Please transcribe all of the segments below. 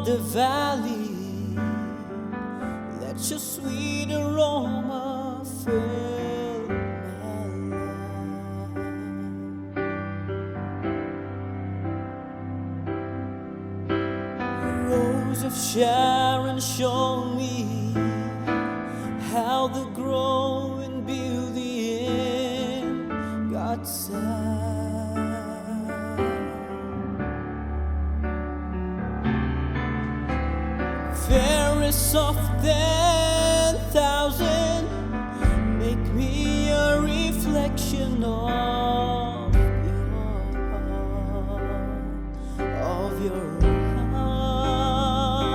the valley, let your sweet aroma fill my life. Rose of Sharon, show me how the growing beauty in God's sight. Fairest of 10,000, make me a reflection of your heart.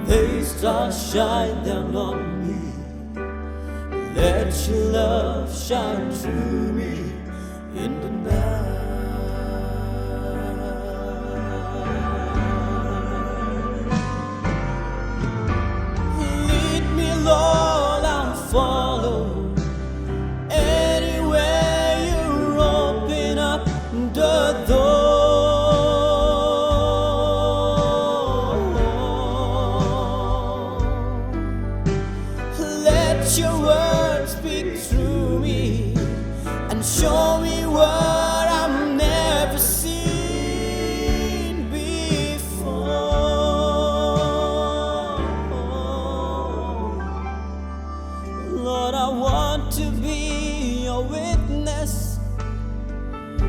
They stars shine down on me, let your love shine through me in the night. Lord, I'll follow anywhere you open up the door. Let your word speak through me and show me what I've never seen before. Lord, I want to be your witness,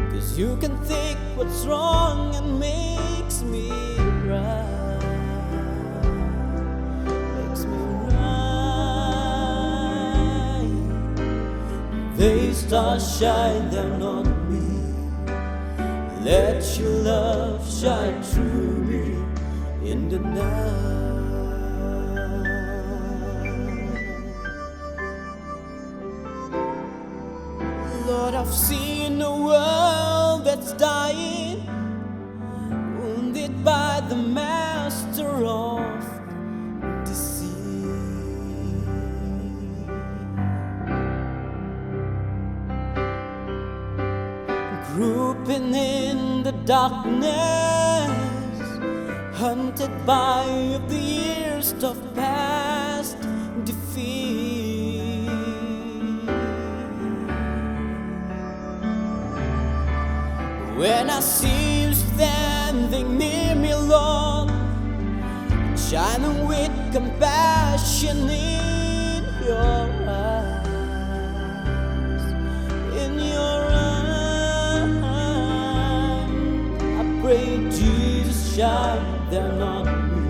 'cause you can think what's wrong and makes me right. Makes me right. They stars shine down on me, let your love shine through me in the night. Lord, I've seen a world that's dying, wounded by the master of deceit. Groping in the darkness, hunted by the years of past defeat. When I see you standing near me, Lord, shining with compassion in your eyes, in your eyes, I pray, Jesus, shine down on me,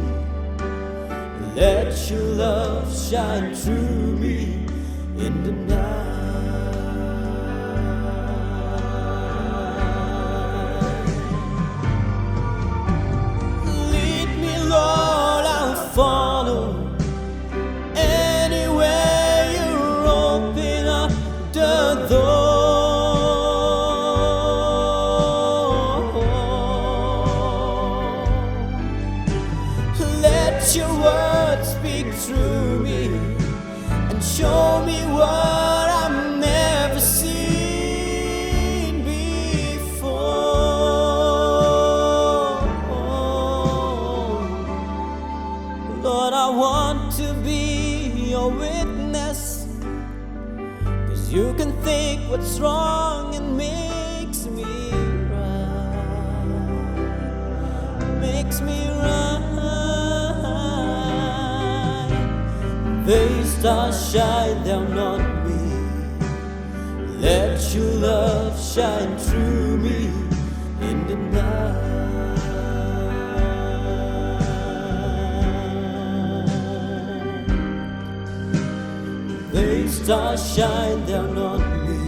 let your love shine through me in the night. Follow anywhere you open up the door. Let your word speak through me and show me what I've never seen before. Lord, I want to be your witness, 'cause you can think what's wrong and makes me right. Makes me right. They stars shine down on me, let your love shine through me in the night. Stars shine down on me,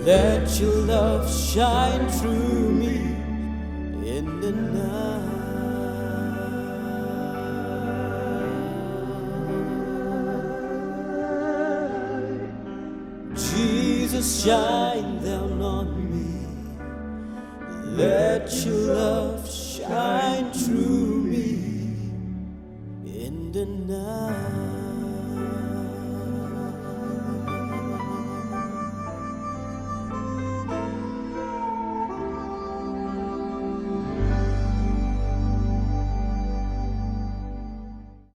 let your love shine through me in the night. Jesus, shine down on me, let your love shine through me in the night.